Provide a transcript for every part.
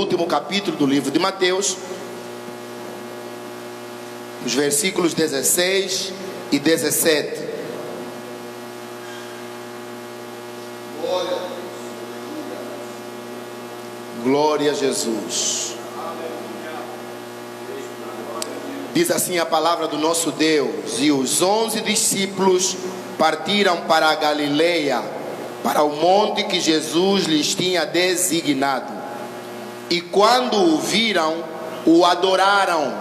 último capítulo do livro de Mateus, os versículos 16 e 17. Glória a Jesus. Diz assim a palavra do nosso Deus: e os 11 discípulos partiram para a Galileia, para o monte que Jesus lhes tinha designado. E quando o viram, o adoraram,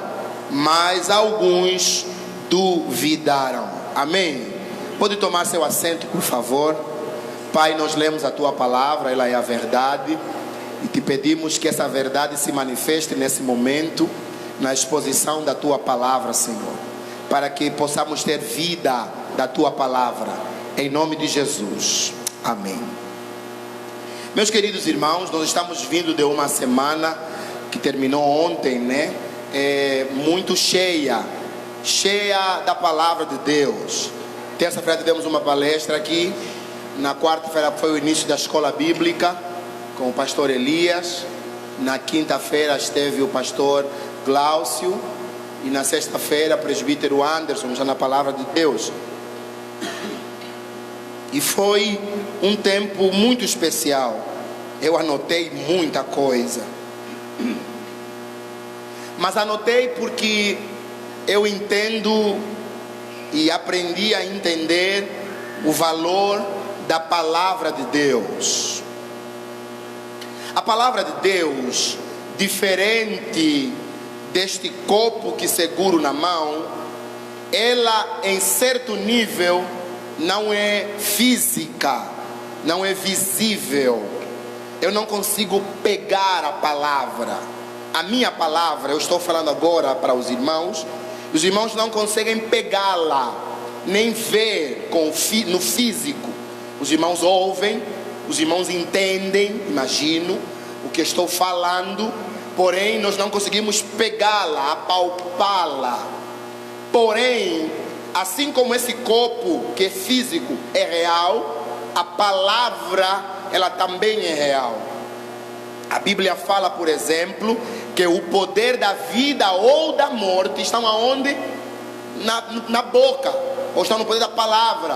mas alguns duvidaram. Amém? Pode tomar seu assento, por favor. Pai, nós lemos a tua palavra, ela é a verdade, e te pedimos que essa verdade se manifeste nesse momento, na exposição da tua palavra, Senhor, para que possamos ter vida da tua palavra, em nome de Jesus. Amém. Meus queridos irmãos, nós estamos vindo de uma semana que terminou ontem, né? Muito cheia da palavra de Deus. Terça-feira tivemos uma palestra aqui. Na quarta-feira foi o início da escola bíblica com o pastor Elias. Na quinta-feira esteve o pastor Glaucio. E na sexta-feira, o presbítero Anderson, já na palavra de Deus. E foi um tempo muito especial. Eu anotei muita coisa. Mas anotei porque eu entendo e aprendi a entender o valor da palavra de Deus. A palavra de Deus, diferente deste copo que seguro na mão, ela em certo nível não é física, não é visível. Eu não consigo pegar a palavra. A minha palavra, eu estou falando agora para os irmãos não conseguem pegá-la, nem ver no físico. Os irmãos ouvem, os irmãos entendem, imagino, o que estou falando, porém nós não conseguimos pegá-la, apalpá-la. Porém, assim como esse copo que é físico é real, a palavra ela também é real. A Bíblia fala, por exemplo, que o poder da vida ou da morte estão aonde? Na boca, ou estão no poder da palavra.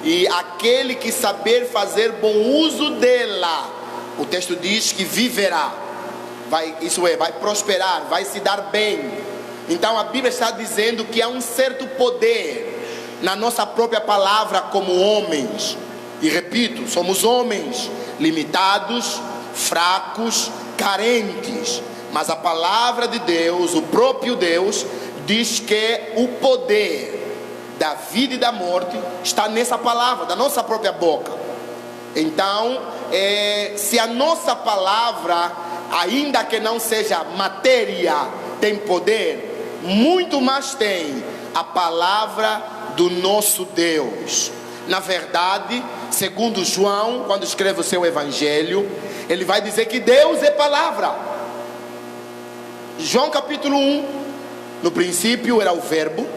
E aquele que saber fazer bom uso dela, o texto diz que viverá, vai prosperar, vai se dar bem. Então a Bíblia está dizendo que há um certo poder na nossa própria palavra como homens. E repito, somos homens limitados, fracos, carentes. Mas a palavra de Deus, o próprio Deus, diz que o poder da vida e da morte está nessa palavra, da nossa própria boca. Então, se a nossa palavra, ainda que não seja matéria, tem poder, muito mais tem a palavra do nosso Deus. Na verdade, segundo João, quando escreve o seu evangelho, ele vai dizer que Deus é palavra. João capítulo 1, no princípio era o verbo,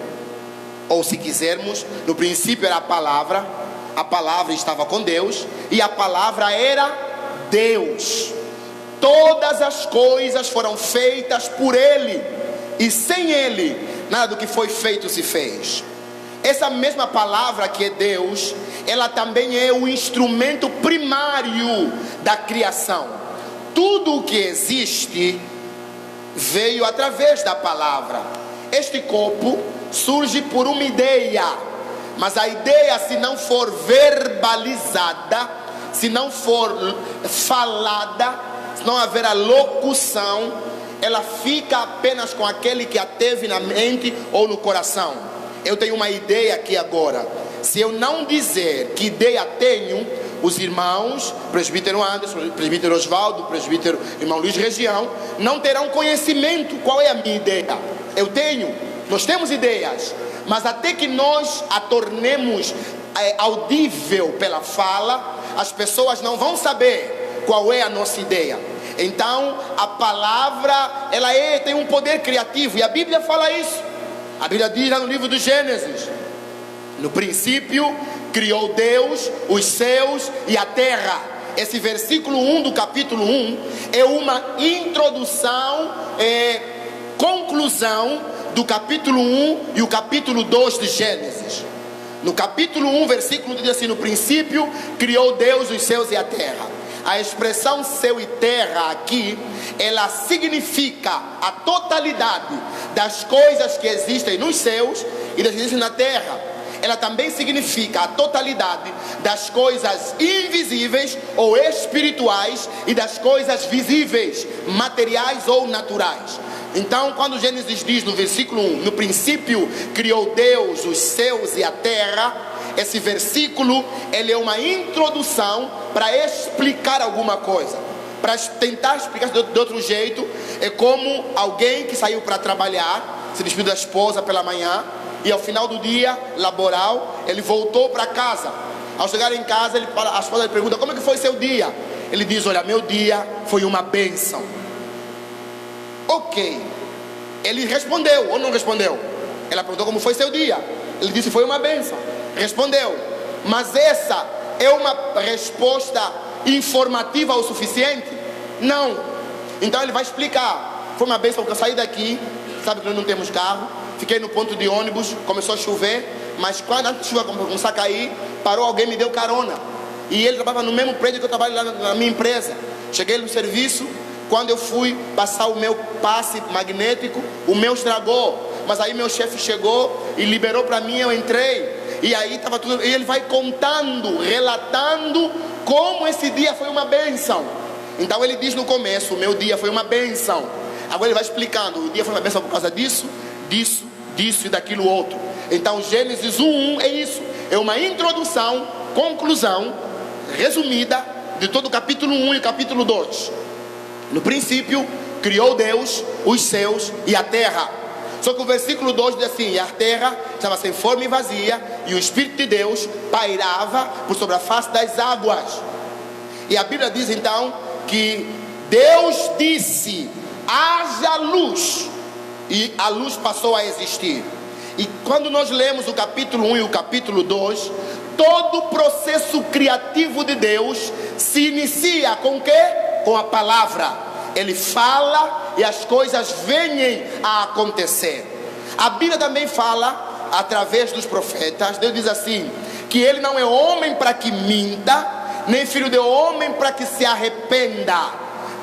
ou se quisermos, no princípio era a palavra estava com Deus, e a palavra era Deus. Todas as coisas foram feitas por Ele, e sem Ele, nada do que foi feito se fez. Essa mesma palavra que é Deus, ela também é o instrumento primário da criação. Tudo o que existe veio através da palavra. Este copo surge por uma ideia, mas a ideia, se não for verbalizada, se não for falada, se não haver a locução, ela fica apenas com aquele que a teve na mente ou no coração. Eu tenho uma ideia aqui agora. Se eu não dizer que ideia tenho, os irmãos, presbítero Anderson, presbítero Osvaldo, presbítero irmão Luiz Região, não terão conhecimento. Qual é a minha ideia? Eu tenho, nós temos ideias, mas até que nós a tornemos audível pela fala, as pessoas não vão saber qual é a nossa ideia. Então a palavra, ela tem um poder criativo, e a Bíblia fala isso. A Bíblia diz lá no livro do Gênesis: no princípio criou Deus os céus e a terra, esse versículo 1 do capítulo 1 é uma introdução, conclusão do capítulo 1 e o capítulo 2 de Gênesis. No capítulo 1, versículo 1 diz assim: no princípio criou Deus os céus e a terra. A expressão céu e terra aqui, ela significa a totalidade das coisas que existem nos céus e das que existem na terra. Ela também significa a totalidade das coisas invisíveis ou espirituais e das coisas visíveis, materiais ou naturais. Então, quando Gênesis diz no versículo 1, no princípio criou Deus os céus e a terra, esse versículo, ele é uma introdução para explicar alguma coisa. Para tentar explicar de outro jeito, é como alguém que saiu para trabalhar, se despediu da esposa pela manhã, e ao final do dia laboral, ele voltou para casa. Ao chegar em casa, a esposa lhe pergunta: como é que foi seu dia? Ele diz: olha, meu dia foi uma bênção. Ok. Ele respondeu ou não respondeu? Ela perguntou como foi seu dia. Ele disse: foi uma bênção. Respondeu. Mas essa é uma resposta informativa o suficiente? Não. Então ele vai explicar: foi uma bênção porque eu saí daqui, sabe que nós não temos carro, fiquei no ponto de ônibus, começou a chover, mas quando a chuva começou a cair, parou alguém, me deu carona, e ele trabalhava no mesmo prédio que eu trabalho lá na minha empresa. Cheguei no serviço, quando eu fui passar o meu passe magnético, o meu estragou, mas aí meu chefe chegou e liberou para mim, eu entrei, e aí estava tudo, e ele vai contando, relatando como esse dia foi uma bênção. Então ele diz no começo: o meu dia foi uma bênção. Agora ele vai explicando: o dia foi uma bênção por causa disso, disso, disso e daquilo outro. Então Gênesis 1:1 é isso, é uma introdução, conclusão resumida de todo o capítulo 1 e o capítulo 2. No princípio criou Deus os céus e a terra. Só que o versículo 2 diz assim: e a terra estava sem forma e vazia, e o Espírito de Deus pairava por sobre a face das águas. E a Bíblia diz então que Deus disse: haja luz, e a luz passou a existir. E quando nós lemos o capítulo 1 e o capítulo 2, todo o processo criativo de Deus se inicia com o quê? Com a palavra. Ele fala e as coisas vêm a acontecer. A Bíblia também fala através dos profetas. Deus diz assim: que ele não é homem para que minta, nem filho de homem para que se arrependa.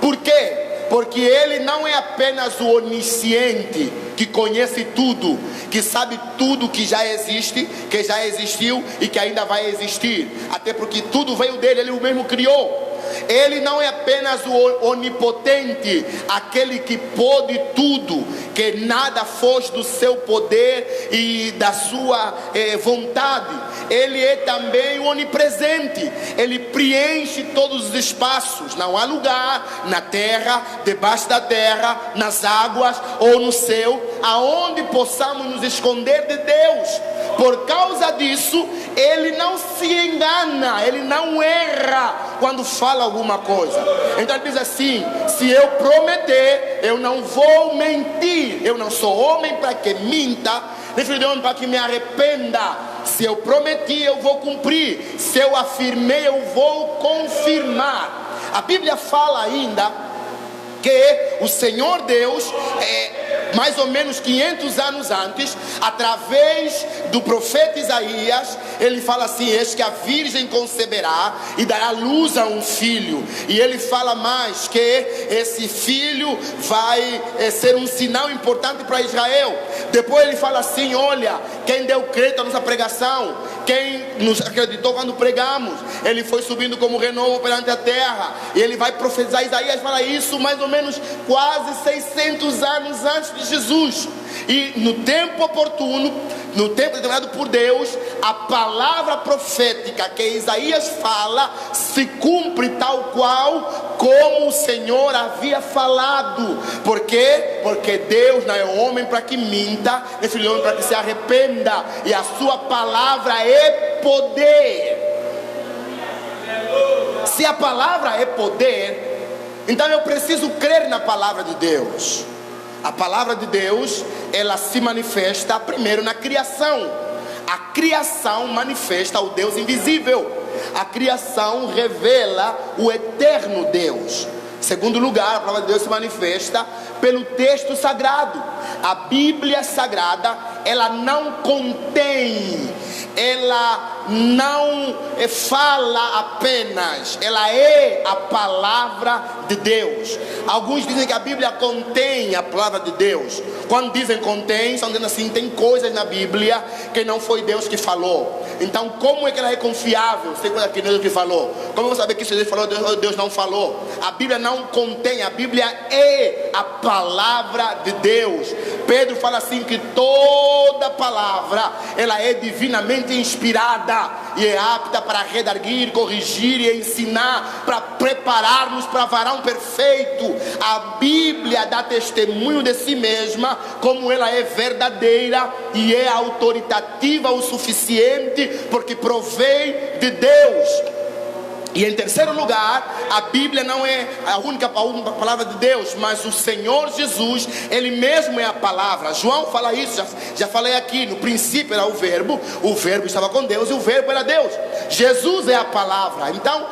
Por quê? Porque ele não é apenas o onisciente, que conhece tudo, que sabe tudo que já existe, que já existiu e que ainda vai existir. Até porque tudo veio dele, ele mesmo criou. Ele não é apenas o onipotente, aquele que pode tudo, que nada foge do seu poder e da sua vontade. Ele é também o onipresente. Ele preenche todos os espaços. Não há lugar na terra, debaixo da terra, nas águas ou no céu, aonde possamos nos esconder de Deus. Por causa disso, ele não se engana, ele não erra quando fala alguma coisa. Então ele diz assim: se eu prometer, eu não vou mentir. Eu não sou homem para que minta, nem filho de homem para que me arrependa. Se eu prometi, eu vou cumprir. Se eu afirmei, eu vou confirmar. A Bíblia fala ainda que o Senhor Deus, mais ou menos 500 anos antes, através do profeta Isaías, ele fala assim: eis que a virgem conceberá e dará luz a um filho. E ele fala mais que esse filho vai ser um sinal importante para Israel. Depois ele fala assim: olha, quem deu crédito à nossa pregação, quem nos acreditou quando pregamos, ele foi subindo como renovo perante a terra. E ele vai profetizar. Isaías fala isso mais ou menos quase 600 anos antes de Jesus. E no tempo oportuno, no tempo determinado por Deus, a palavra profética que Isaías fala se cumpre tal qual como o Senhor havia falado. Por quê? Porque Deus não é homem para que minta, nem filho de homem para que se arrependa. E a sua palavra é poder. Se a palavra é poder, então eu preciso crer na palavra de Deus. A palavra de Deus, ela se manifesta primeiro na criação. A criação manifesta o Deus invisível. A criação revela o eterno Deus. Segundo lugar, a palavra de Deus se manifesta pelo texto sagrado. A Bíblia Sagrada, ela não contém, ela não fala apenas, ela é a palavra de Deus. Alguns dizem que a Bíblia contém a palavra de Deus. Quando dizem contém, estão dizendo assim, tem coisas na Bíblia que não foi Deus que falou. Então como é que ela é confiável? Tem coisa que Deus que falou. Como eu vou saber que se Deus falou, Deus não falou? A Bíblia não contém, a Bíblia é a palavra de Deus. Pedro fala assim que toda palavra, ela é divinamente inspirada e é apta para redarguir, corrigir e ensinar, para preparar-nos para varão perfeito. A Bíblia dá testemunho de si mesma, como ela é verdadeira e é autoritativa o suficiente, porque provém de Deus. E em terceiro lugar, a Bíblia não é a única palavra de Deus, mas o Senhor Jesus, Ele mesmo é a palavra. João fala isso, já falei aqui, no princípio era o verbo estava com Deus e o verbo era Deus. Jesus é a palavra. Então,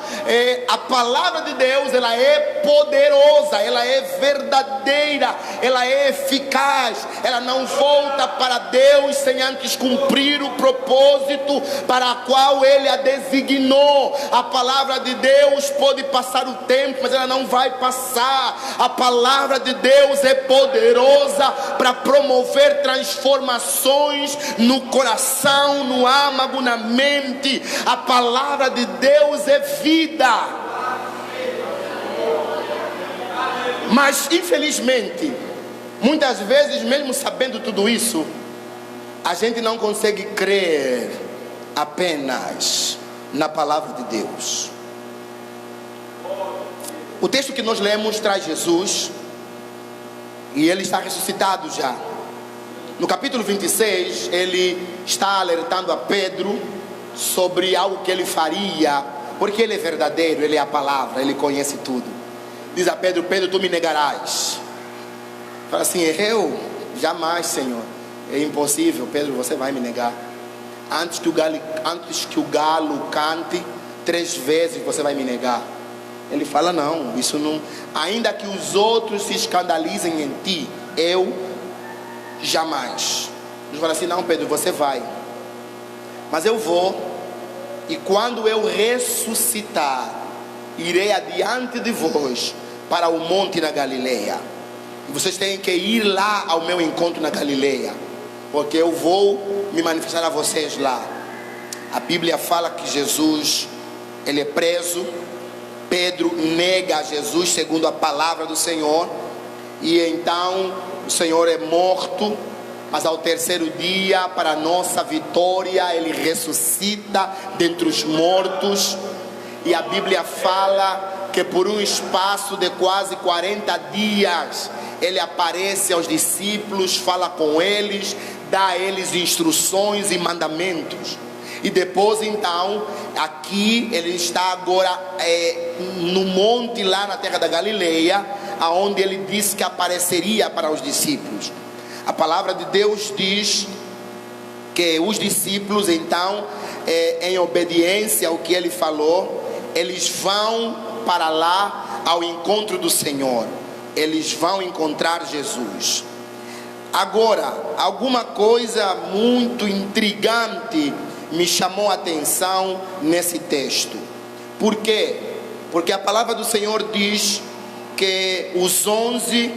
a palavra de Deus, ela é poderosa, ela é verdadeira, ela é eficaz, ela não volta para Deus sem antes cumprir o propósito para o qual Ele a designou. A palavra de Deus pode passar o tempo, mas ela não vai passar. A palavra de Deus é poderosa para promover transformações no coração, no âmago, na mente. A palavra de Deus é vida. Mas infelizmente, muitas vezes, mesmo sabendo tudo isso, a gente não consegue crer apenas na palavra de Deus. O texto que nós lemos traz Jesus, e Ele está ressuscitado já. No capítulo 26, Ele está alertando a Pedro sobre algo que Ele faria, porque Ele é verdadeiro, Ele é a palavra, Ele conhece tudo. Diz a Pedro: Pedro, tu me negarás. Fala assim: eu? Jamais, Senhor, é impossível. Pedro, você vai me negar. Antes que o galo cante 3 vezes, você vai me negar. Ele fala: não, isso não. Ainda que os outros se escandalizem em ti, eu jamais. Ele fala assim: não, Pedro, você vai, mas eu vou, e quando eu ressuscitar, irei adiante de vós para o monte na Galileia, e vocês têm que ir lá ao meu encontro na Galileia, porque eu vou me manifestar a vocês lá. A Bíblia fala que Jesus, ele é preso. Pedro nega a Jesus segundo a palavra do Senhor, e então o Senhor é morto, mas ao terceiro dia, para a nossa vitória, ele ressuscita dentre os mortos. E a Bíblia fala que por um espaço de quase 40 dias ele aparece aos discípulos, fala com eles, dá a eles instruções e mandamentos. E depois então, aqui ele está agora no monte lá na terra da Galileia, aonde ele disse que apareceria para os discípulos. A palavra de Deus diz que os discípulos então, em obediência ao que ele falou, eles vão para lá ao encontro do Senhor. Eles vão encontrar Jesus. Agora, alguma coisa muito intrigante me chamou a atenção nesse texto. Por quê? Porque a palavra do Senhor diz que os 11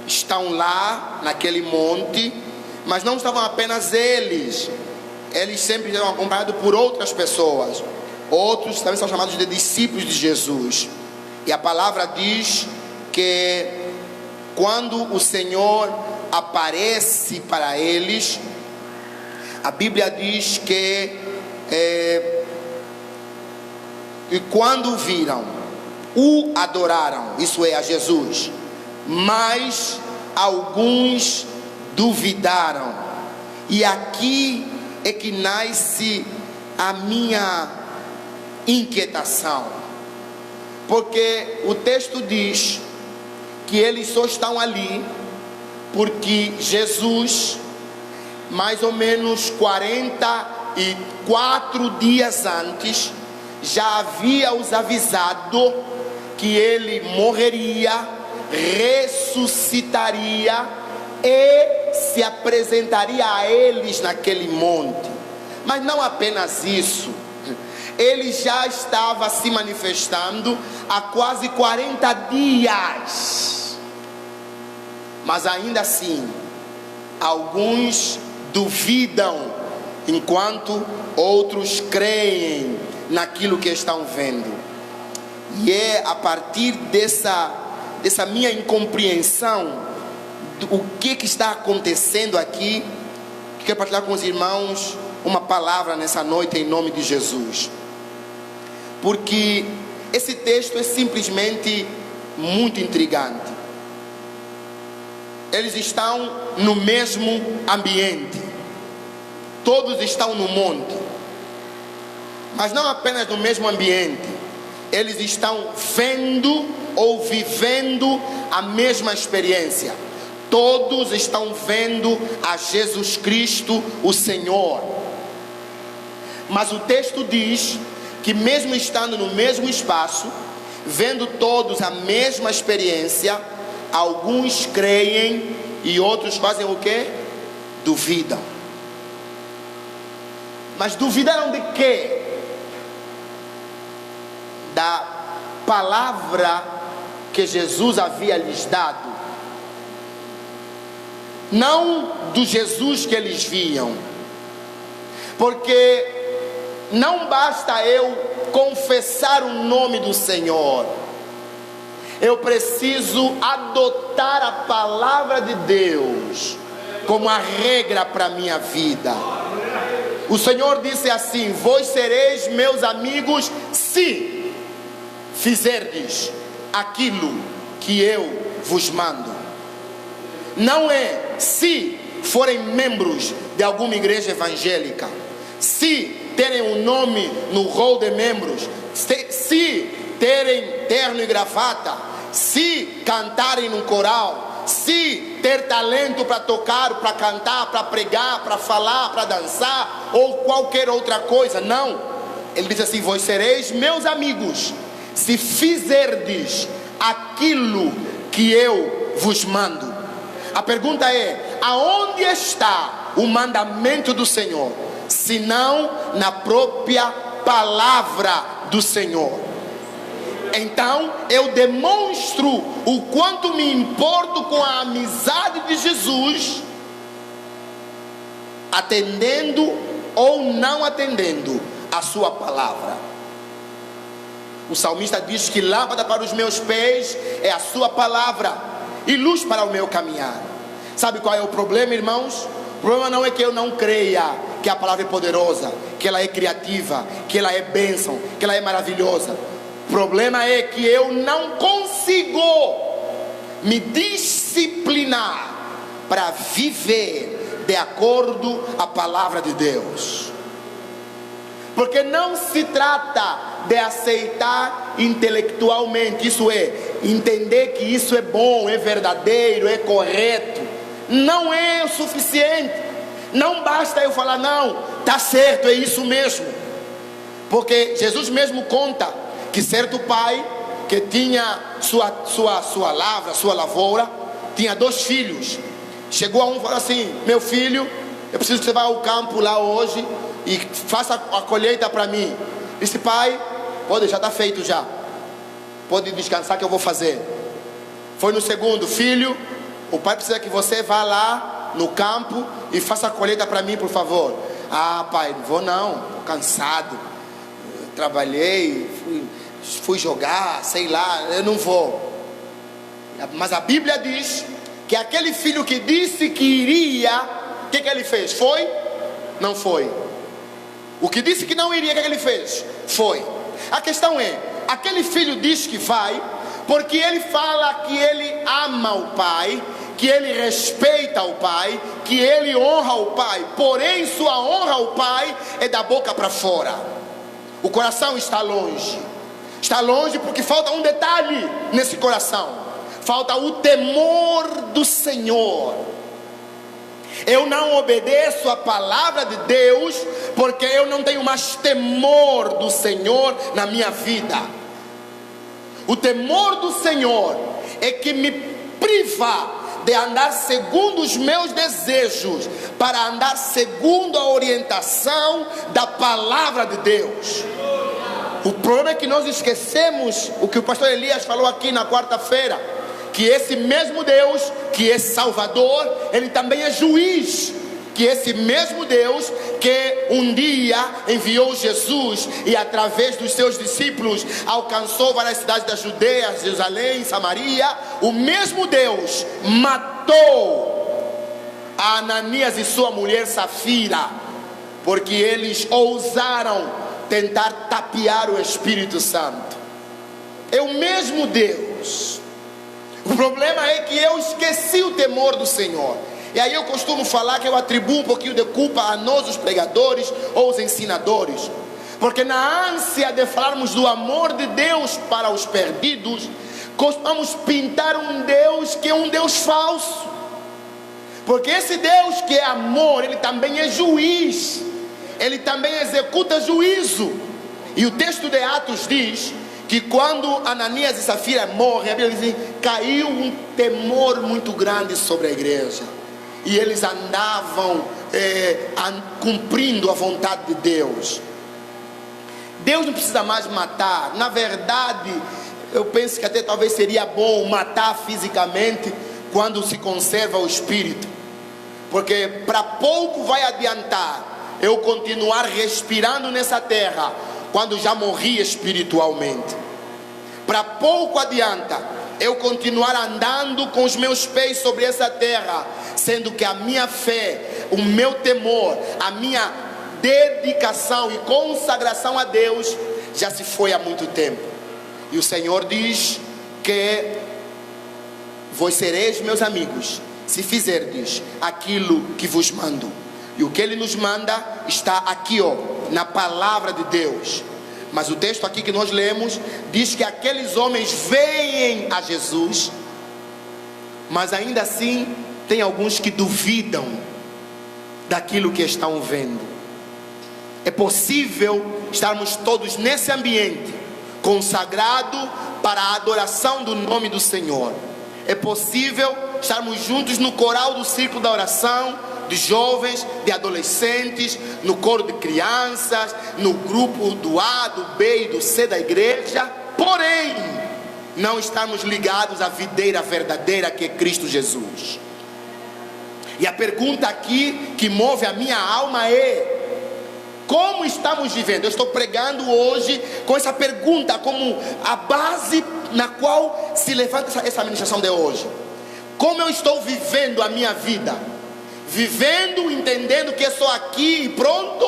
estão lá naquele monte, mas não estavam apenas eles sempre estavam acompanhados por outras pessoas. Outros também são chamados de discípulos de Jesus. E a palavra diz que quando o Senhor aparece para eles, a Bíblia diz que e quando o viram, o adoraram, isso é, a Jesus, mas alguns duvidaram. E aqui é que nasce a minha inquietação, porque o texto diz que eles só estão ali porque Jesus, mais ou menos 44 dias antes, já havia os avisado que ele morreria, ressuscitaria e se apresentaria a eles naquele monte. Mas não apenas isso, ele já estava se manifestando há quase 40 dias. Mas ainda assim, alguns duvidam, enquanto outros creem naquilo que estão vendo. E é a partir dessa minha incompreensão do que está acontecendo aqui, que quero partilhar com os irmãos uma palavra nessa noite em nome de Jesus. Porque esse texto é simplesmente muito intrigante. Eles estão no mesmo ambiente, todos estão no monte, mas não apenas no mesmo ambiente, eles estão vendo ou vivendo a mesma experiência. Todos estão vendo a Jesus Cristo, o Senhor. Mas o texto diz que mesmo estando no mesmo espaço, vendo todos a mesma experiência, alguns creem e outros fazem o quê? Duvidam. Mas duvidaram de quê? Da palavra que Jesus havia lhes dado. Não do Jesus que eles viam. Porque não basta eu confessar o nome do Senhor, eu preciso adotar a palavra de Deus como a regra para a minha vida. O Senhor disse assim: vós sereis meus amigos se fizerdes aquilo que eu vos mando. Não é se forem membros de alguma igreja evangélica, se terem um nome no rol de membros, se terem terno e gravata, se cantarem num coral, se ter talento para tocar, para cantar, para pregar, para falar, para dançar ou qualquer outra coisa. Não, ele diz assim: vós sereis meus amigos se fizerdes aquilo que eu vos mando. A pergunta é: aonde está o mandamento do Senhor, senão na própria palavra do Senhor? Então eu demonstro o quanto me importo com a amizade de Jesus, atendendo ou não atendendo a sua palavra. O salmista diz que lâmpada para os meus pés é a sua palavra e luz para o meu caminhar. Sabe qual é o problema, irmãos? O problema não é que eu não creia que a palavra é poderosa, que ela é criativa, que ela é bênção, que ela é maravilhosa. O problema é que eu não consigo me disciplinar para viver de acordo com a palavra de Deus. Porque não se trata de aceitar intelectualmente, isso é, entender que isso é bom, é verdadeiro, é correto. Não é o suficiente. Não basta eu falar: não, está certo, é isso mesmo. Porque Jesus mesmo conta que certo pai que tinha sua lavra, sua lavoura, tinha 2 filhos. Chegou a um e falou assim: meu filho, eu preciso que você vá ao campo lá hoje e faça a colheita para mim. Disse: pai, pode, já está feito já, pode descansar que eu vou fazer. Foi no segundo: filho, o pai precisa que você vá lá no campo e faça a colheita para mim, por favor. Ah, pai, não vou não, estou cansado, trabalhei, fui jogar, sei lá, eu não vou. Mas a Bíblia diz que aquele filho que disse que iria, o que ele fez? Foi? Não foi. O que disse que não iria, o que ele fez? Foi. A questão é: aquele filho diz que vai porque ele fala que ele ama o pai, que ele respeita o pai, que ele honra o pai. Porém, sua honra ao pai é da boca para fora. O coração está longe. Está longe porque falta um detalhe nesse coração: falta o temor do Senhor. Eu não obedeço a palavra de Deus porque eu não tenho mais temor do Senhor na minha vida. O temor do Senhor é que me priva de andar segundo os meus desejos, para andar segundo a orientação da palavra de Deus. O problema é que nós esquecemos o que o pastor Elias falou aqui na quarta-feira, que esse mesmo Deus que é Salvador, Ele também é juiz. Que esse mesmo Deus que um dia enviou Jesus e através dos seus discípulos alcançou várias cidades da Judeia, Jerusalém, Samaria, o mesmo Deus matou a Ananias e sua mulher Safira, porque eles ousaram tentar tapear o Espírito Santo. É o mesmo Deus. O problema é que eu esqueci o temor do Senhor. E aí eu costumo falar que eu atribuo um pouquinho de culpa a nós, os pregadores ou os ensinadores, porque na ânsia de falarmos do amor de Deus para os perdidos, costumamos pintar um Deus que é um Deus falso. Porque esse Deus que é amor, Ele também é juiz, Ele também executa juízo. E o texto de Atos diz que quando Ananias e Safira morrem, a Bíblia diz, caiu um temor muito grande sobre a igreja. E eles andavam cumprindo a vontade de Deus. Deus não precisa mais matar. Na verdade, eu penso que até talvez seria bom matar fisicamente quando se conserva o espírito, porque para pouco vai adiantar eu continuar respirando nessa terra quando já morri espiritualmente. Para pouco adianta eu continuar andando com os meus pés sobre essa terra, sendo que a minha fé, o meu temor, a minha dedicação e consagração a Deus já se foi há muito tempo. E o Senhor diz que vós sereis meus amigos se fizerdes aquilo que vos mando. E o que Ele nos manda está aqui, na palavra de Deus. Mas o texto aqui que nós lemos diz que aqueles homens veem a Jesus, mas ainda assim tem alguns que duvidam daquilo que estão vendo. É possível estarmos todos nesse ambiente consagrado para a adoração do nome do Senhor. É possível estarmos juntos no coral do círculo da oração, de jovens, de adolescentes, no coro de crianças, no grupo do A, do B e do C da igreja, porém não estamos ligados à videira verdadeira que é Cristo Jesus. E a pergunta aqui que move a minha alma é: como estamos vivendo? Eu estou pregando hoje com essa pergunta como a base na qual se levanta essa ministração de hoje. Como eu estou vivendo a minha vida? Vivendo, entendendo que é só aqui e pronto?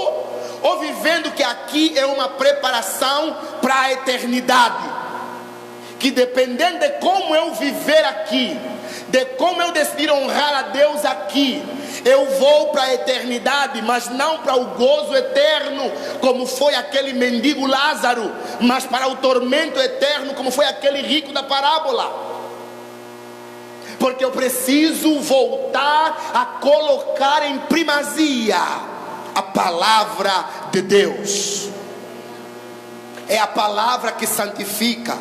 Ou vivendo que aqui é uma preparação para a eternidade? Que dependendo de como eu viver aqui, de como eu decidir honrar a Deus aqui, eu vou para a eternidade, mas não para o gozo eterno, como foi aquele mendigo Lázaro, mas para o tormento eterno, como foi aquele rico da parábola. Porque eu preciso voltar a colocar em primazia a palavra de Deus. É a palavra que santifica.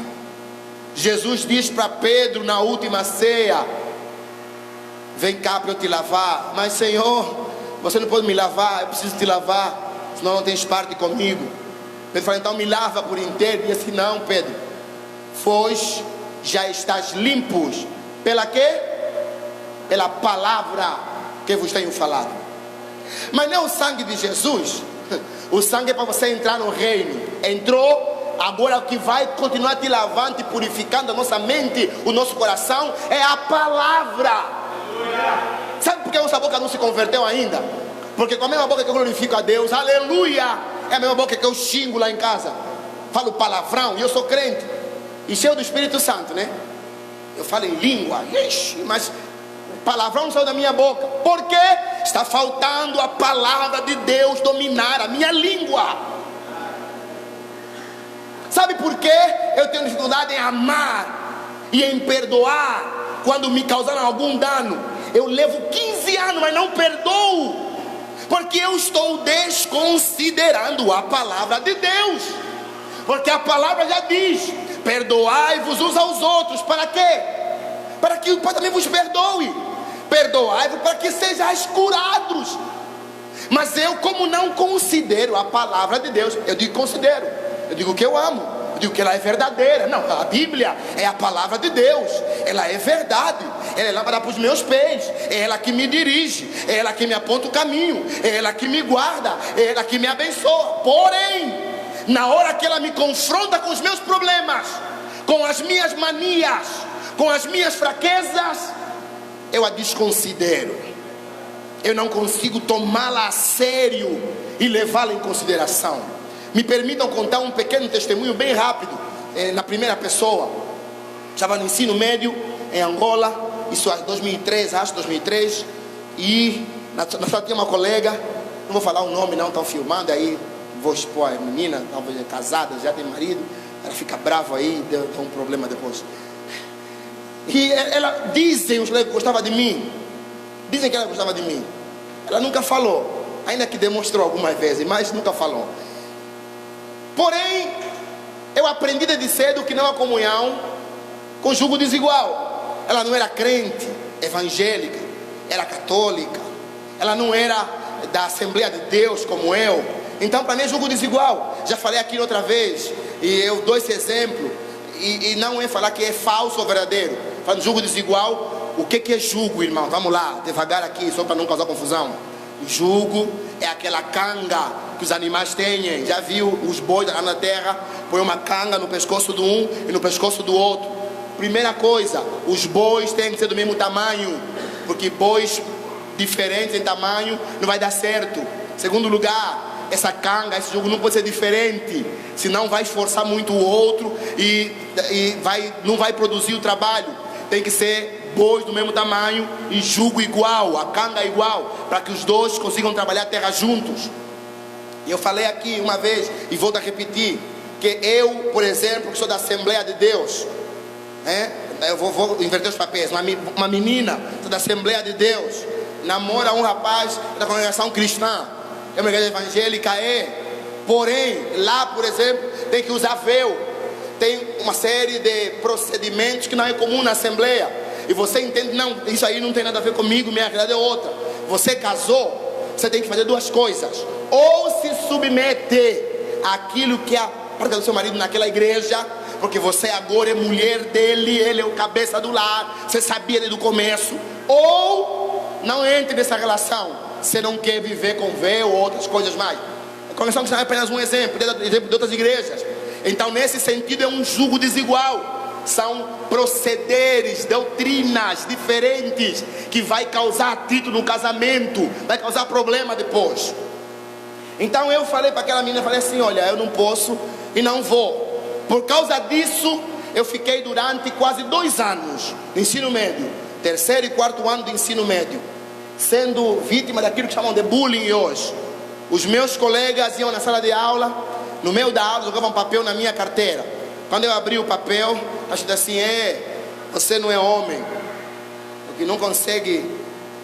Jesus diz para Pedro na última ceia: vem cá para eu te lavar. Mas Senhor, você não pode me lavar, eu preciso te lavar, senão não tens parte comigo. Pedro falou: então me lava por inteiro. E assim: não, Pedro, pois já estás limpos. Pela quê? Pela palavra que vos tenho falado. Mas não é o sangue de Jesus. O sangue é para você entrar no reino. Entrou, agora o que vai continuar te lavando e purificando a nossa mente, o nosso coração, é a palavra. Sabe por que a nossa boca não se converteu ainda? Porque com a mesma boca que eu glorifico a Deus, aleluia, é a mesma boca que eu xingo lá em casa, falo palavrão, e eu sou crente e cheio do Espírito Santo, né? Eu falo em língua, mas palavrão não saiu da minha boca. Por quê? Está faltando a palavra de Deus dominar a minha língua. Sabe por quê? Eu tenho dificuldade em amar e em perdoar quando me causaram algum dano. Eu levo 15 anos, mas não perdoo, Porque eu estou desconsiderando a palavra de Deus. Porque a palavra já diz: perdoai-vos uns aos outros. Para quê? Para que o Pai também vos perdoe. Perdoai-vos para que sejais curados. Mas eu, como não considero a palavra de Deus, eu digo considero, eu digo que eu amo, eu digo que ela é verdadeira. Não, a Bíblia é a palavra de Deus, ela é verdade, ela é lâmpada para os meus pés, é ela que me dirige, é ela que me aponta o caminho, é ela que me guarda, é ela que me abençoa. Porém, na hora que ela me confronta com os meus problemas, com as minhas manias, com as minhas fraquezas, eu a desconsidero. Eu não consigo tomá-la a sério e levá-la em consideração. Me permitam contar um pequeno testemunho bem rápido, na primeira pessoa. Estava no ensino médio em Angola, isso em 2003, acho 2003. E na sala tinha uma colega, não vou falar o nome não, estão filmando aí, vou expor a menina, talvez é casada, já tem marido, ela fica brava aí, deu um problema depois. E ela, dizem os colegas que gostava de mim, dizem que ela gostava de mim. Ela nunca falou, ainda que demonstrou algumas vezes, mas nunca falou. Porém, eu aprendi desde cedo que não há comunhão com julgo desigual. Ela não era crente, evangélica, era católica. Ela não era da Assembleia de Deus como eu. Então, para mim é julgo desigual. Já falei aqui outra vez, e eu dou esse exemplo. E não é falar que é falso ou verdadeiro. Falando julgo desigual. O que é jugo, irmão? Vamos lá, devagar aqui, só para não causar confusão. O jugo é aquela canga que os animais têm. Já viu os bois lá na terra? Põe uma canga no pescoço de um e no pescoço do outro. Primeira coisa, os bois têm que ser do mesmo tamanho, porque bois diferentes em tamanho não vai dar certo. Segundo lugar, essa canga, esse jugo não pode ser diferente, senão vai esforçar muito o outro e não vai produzir o trabalho. Tem que ser bois do mesmo tamanho e jugo igual, a canga igual, para que os dois consigam trabalhar a terra juntos. E eu falei aqui uma vez e volto a repetir, que eu, por exemplo, que sou da Assembleia de Deus, eu vou inverter os papéis. Uma menina da Assembleia de Deus namora um rapaz da congregação cristã, é uma igreja evangélica, porém lá, por exemplo, tem que usar véu, tem uma série de procedimentos que não é comum na Assembleia. E você entende, não, isso aí não tem nada a ver comigo, minha realidade é outra. Você casou, você tem que fazer duas coisas: ou se submete àquilo que é a prática do seu marido naquela igreja, porque você agora é mulher dele, ele é o cabeça do lar, você sabia desde o começo. Ou não entre nessa relação, você não quer viver com véu ou outras coisas mais. A convenção cristã é apenas um exemplo de outras igrejas. Então, nesse sentido, é um jugo desigual. São procederes, doutrinas diferentes, que vai causar atrito no casamento, vai causar problema depois. Então eu falei para aquela menina, falei assim: olha, eu não posso e não vou. Por causa disso, eu fiquei durante quase 2 anos de ensino médio, 3º e 4º ano de ensino médio, sendo vítima daquilo que chamam de bullying hoje. Os meus colegas iam na sala de aula, no meio da aula jogavam papel na minha carteira. Quando eu abri o papel, achei assim: você não é homem, porque não consegue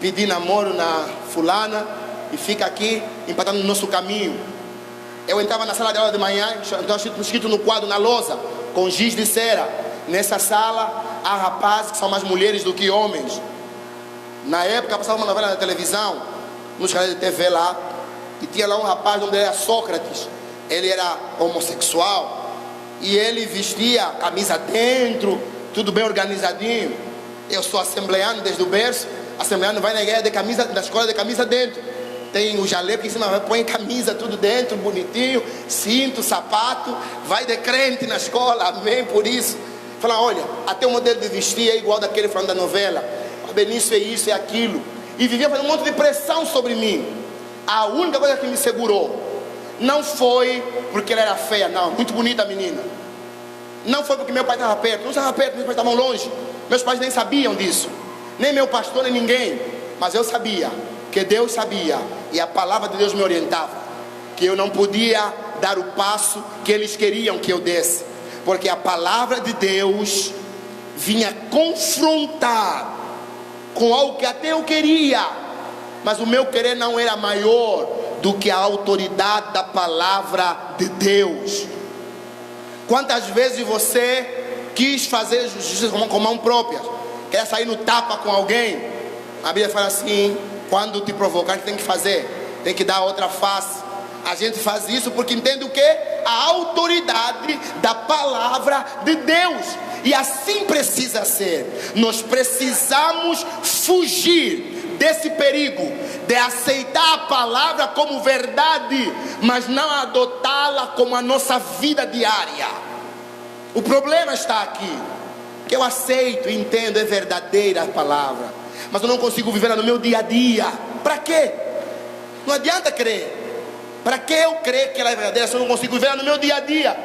pedir namoro na fulana e fica aqui empatando no nosso caminho. Eu entrava na sala de aula de manhã, então escrito no quadro, na lousa, com giz de cera: nessa sala há rapazes que são mais mulheres do que homens. Na época passava uma novela na televisão, nos canais de TV lá, e tinha lá um rapaz, o nome dele era Sócrates. Ele era homossexual e ele vestia camisa dentro, tudo bem organizadinho. Eu sou assembleano desde o berço. Assembleano vai na igreja de camisa, na escola de camisa dentro. Tem o jaleco em cima, põe camisa tudo dentro, bonitinho, cinto, sapato, vai de crente na escola, amém por isso. Fala: olha, até o modelo de vestir é igual daquele falando da novela. O Benício é isso, é aquilo. E vivia fazendo um monte de pressão sobre mim. A única coisa que me segurou não foi porque ela era feia, não, muito bonita a menina. Não foi porque meu pai estava perto, não estava perto, meus pais estavam longe. Meus pais nem sabiam disso, nem meu pastor, nem ninguém. Mas eu sabia, que Deus sabia, e a palavra de Deus me orientava, que eu não podia dar o passo que eles queriam que eu desse, porque a palavra de Deus vinha confrontar com algo que até eu queria, mas o meu querer não era maior do que a autoridade da palavra de Deus. Quantas vezes você quis fazer justiça com mão própria, quer sair no tapa com alguém? A Bíblia fala assim: quando te provocar, tem que fazer, tem que dar outra face. A gente faz isso porque entende o que? A autoridade da palavra de Deus. E assim precisa ser. Nós precisamos fugir desse perigo de aceitar a palavra como verdade, mas não adotá-la como a nossa vida diária. O problema está aqui, que eu aceito e entendo, é verdadeira a palavra, mas eu não consigo viver ela no meu dia a dia. Para quê? Não adianta crer. Para que eu crer que ela é verdadeira se eu não consigo viver ela no meu dia a dia?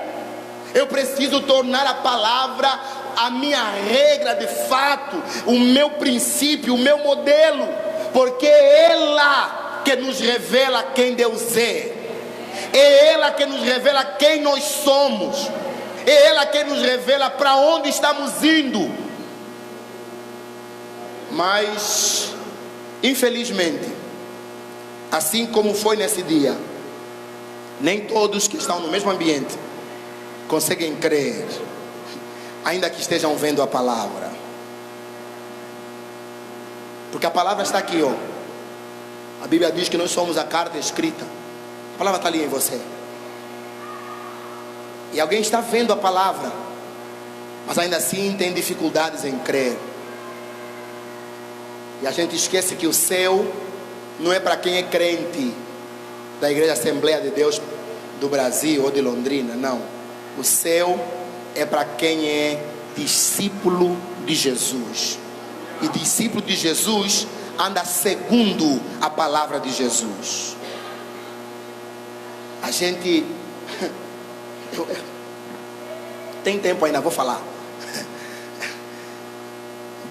Eu preciso tornar a palavra a minha regra de fato, o meu princípio, o meu modelo, porque é ela que nos revela quem Deus é ela que nos revela quem nós somos, é ela que nos revela para onde estamos indo. Mas infelizmente, assim como foi nesse dia, nem todos que estão no mesmo ambiente conseguem crer, ainda que estejam vendo a palavra. Porque a palavra está aqui, ó. A Bíblia diz que nós somos a carta escrita. A palavra está ali em você. E alguém está vendo a palavra, mas ainda assim tem dificuldades em crer. E a gente esquece que o céu não é para quem é crente da Igreja Assembleia de Deus do Brasil ou de Londrina, não. O céu é para quem é discípulo de Jesus. E discípulo de Jesus anda segundo a palavra de Jesus. A gente tem tempo ainda, vou falar.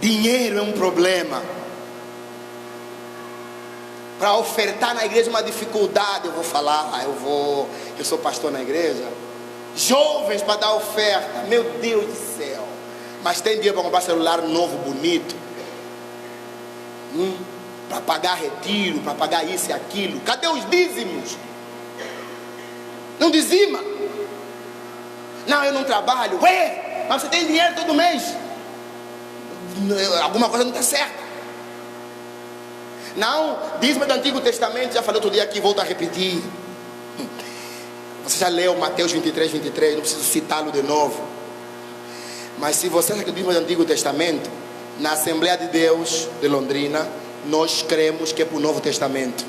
Dinheiro é um problema. Para ofertar na igreja uma dificuldade. Eu vou falar, eu sou pastor na igreja. Jovens para dar oferta, meu Deus do céu. Mas tem dinheiro para comprar celular novo, bonito, para pagar retiro, para pagar isso e aquilo. Cadê os dízimos? Não dizima. Não, eu não trabalho. Ué, mas você tem dinheiro todo mês. Alguma coisa não está certa. Não, dízimo do Antigo Testamento, já falei outro dia aqui, volto a repetir. Você já leu Mateus 23, 23, não preciso citá-lo de novo. Mas se você acha que o dízimo do Antigo Testamento, na Assembleia de Deus de Londrina, nós cremos que é para o Novo Testamento.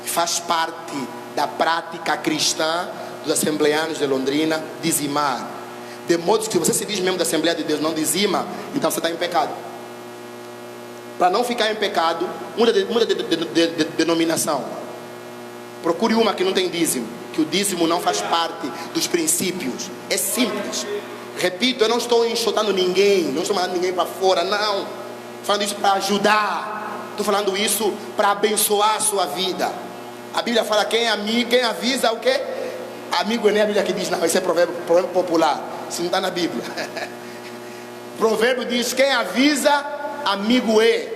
Faz parte da prática cristã dos assembleanos de Londrina dizimar. De modo que se você se diz membro da Assembleia de Deus não dizima, então você está em pecado. Para não ficar em pecado, muda de denominação. Procure uma que não tem dízimo, que o dízimo não faz parte dos princípios. É simples. Repito, eu não estou enxotando ninguém, não estou mandando ninguém para fora, não. Estou falando isso para ajudar. Estou falando isso para abençoar a sua vida. A Bíblia fala quem é amigo, quem avisa o quê? Amigo não é a Bíblia que diz, não, esse é provérbio popular. Isso não está na Bíblia. Provérbio diz, quem avisa, amigo é.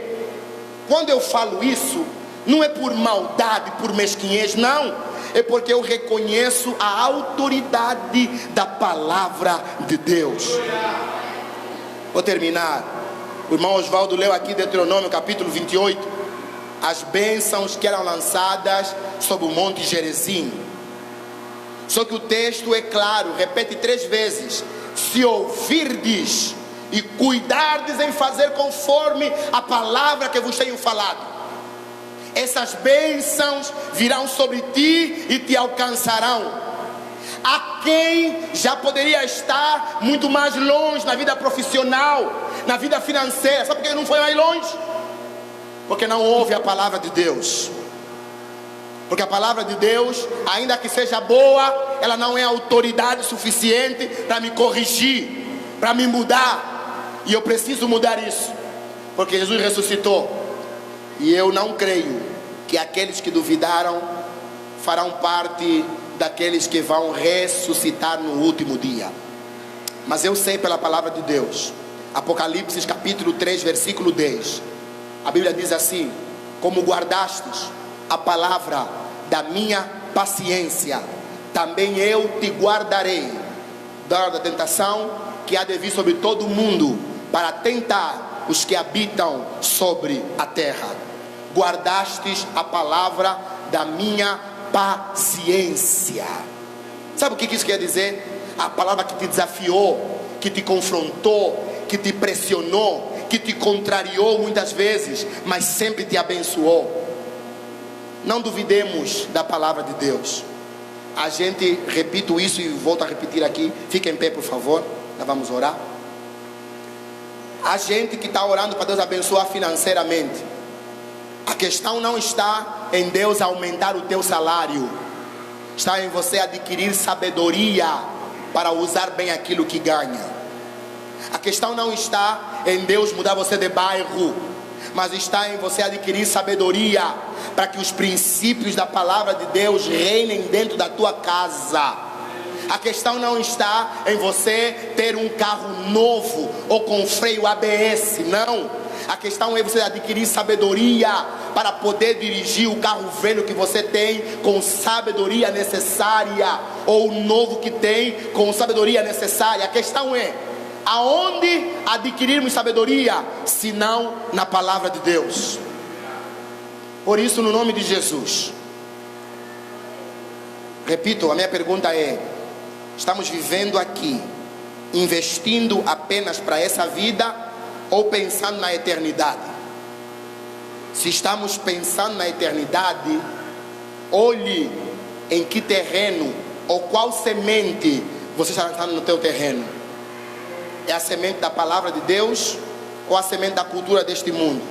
Quando eu falo isso, não é por maldade, por mesquinhez, não. É porque eu reconheço a autoridade da palavra de Deus. Vou terminar. O irmão Osvaldo leu aqui Deuteronômio capítulo 28. As bênçãos que eram lançadas sobre o monte Gerizim. Só que o texto é claro, repete 3 vezes: se ouvirdes e cuidardes em fazer conforme a palavra que vos tenho falado, essas bênçãos virão sobre ti e te alcançarão. Há quem já poderia estar muito mais longe na vida profissional, na vida financeira. Sabe por que não foi mais longe? Porque não ouve a palavra de Deus. Porque a palavra de Deus, ainda que seja boa, ela não é autoridade suficiente para me corrigir, para me mudar. E eu preciso mudar isso, porque Jesus ressuscitou. E eu não creio que aqueles que duvidaram farão parte daqueles que vão ressuscitar no último dia. Mas eu sei pela palavra de Deus, Apocalipse capítulo 3 versículo 10, a Bíblia diz assim: como guardastes a palavra da minha paciência, também eu te guardarei da hora da tentação que há de vir sobre todo o mundo, para tentar os que habitam sobre a terra. Guardastes a palavra da minha paciência. Sabe o que isso quer dizer? A palavra que te desafiou, que te confrontou, que te pressionou, que te contrariou muitas vezes, mas sempre te abençoou. Não duvidemos da palavra de Deus. A gente, repito isso e volto a repetir aqui. Fica em pé, por favor. Nós vamos orar. A gente que está orando para Deus abençoar financeiramente, a questão não está em Deus aumentar o teu salário, está em você adquirir sabedoria para usar bem aquilo que ganha. A questão não está em Deus mudar você de bairro, mas está em você adquirir sabedoria para que os princípios da palavra de Deus reinem dentro da tua casa. A questão não está em você ter um carro novo ou com freio ABS, não. A questão é você adquirir sabedoria para poder dirigir o carro velho que você tem com sabedoria necessária, ou o novo que tem com sabedoria necessária. A questão é: aonde adquirirmos sabedoria, se não na palavra de Deus? Por isso, no nome de Jesus, repito, a minha pergunta é: estamos vivendo aqui, investindo apenas para essa vida, ou pensando na eternidade? Se estamos pensando na eternidade, olhe em que terreno ou qual semente você está lançando no teu terreno. É a semente da palavra de Deus ou a semente da cultura deste mundo?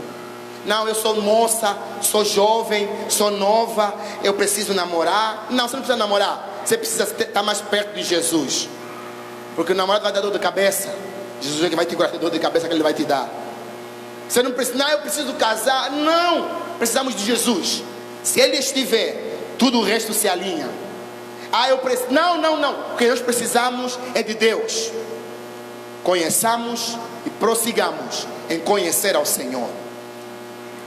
Não, eu sou moça, sou jovem, sou nova, eu preciso namorar. Não, você não precisa namorar. Você precisa estar mais perto de Jesus, porque o namorado vai dar dor de cabeça. Jesus é que vai te curar de dor de cabeça que Ele vai te dar. Você não precisa, não, eu preciso casar. Não, precisamos de Jesus. Se Ele estiver, tudo o resto se alinha. Ah, eu preciso. Não. O que nós precisamos é de Deus. Conheçamos e prossigamos em conhecer ao Senhor.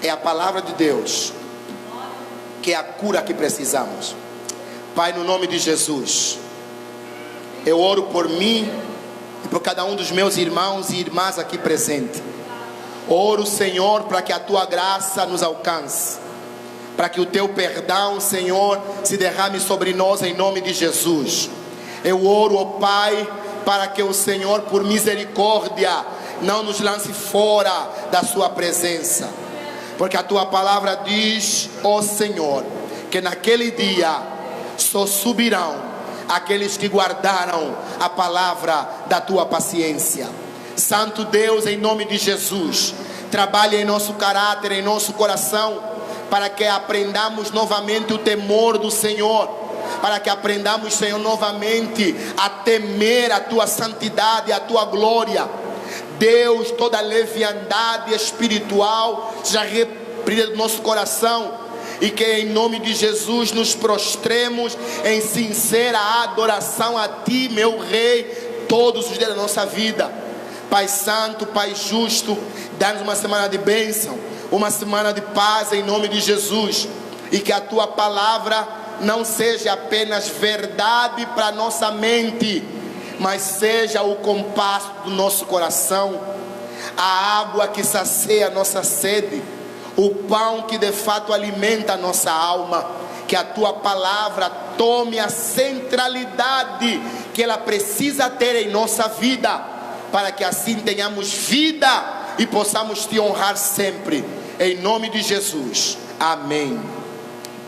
É a palavra de Deus que é a cura que precisamos. Pai, no nome de Jesus, eu oro por mim e por cada um dos meus irmãos e irmãs aqui presentes. Oro, Senhor, para que a tua graça nos alcance, para que o teu perdão, Senhor, se derrame sobre nós em nome de Jesus. Eu oro, ó Pai, para que o Senhor, por misericórdia, não nos lance fora da sua presença, porque a tua palavra diz, ó Senhor, que naquele dia só subirão aqueles que guardaram a palavra da tua paciência. Santo Deus, em nome de Jesus, trabalhe em nosso caráter, em nosso coração, para que aprendamos novamente o temor do Senhor, para que aprendamos, Senhor, novamente a temer a tua santidade, a tua glória. Deus, toda leviandade espiritual seja repreendida do nosso coração, e que em nome de Jesus nos prostremos em sincera adoração a Ti, meu Rei, todos os dias da nossa vida. Pai Santo, Pai Justo, dá-nos uma semana de bênção, uma semana de paz em nome de Jesus, e que a Tua palavra não seja apenas verdade para nossa mente, mas seja o compasso do nosso coração, a água que sacia a nossa sede, o pão que de fato alimenta a nossa alma. Que a tua palavra tome a centralidade que ela precisa ter em nossa vida, para que assim tenhamos vida e possamos te honrar sempre, em nome de Jesus, amém.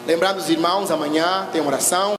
Lembrando os irmãos, amanhã tem oração.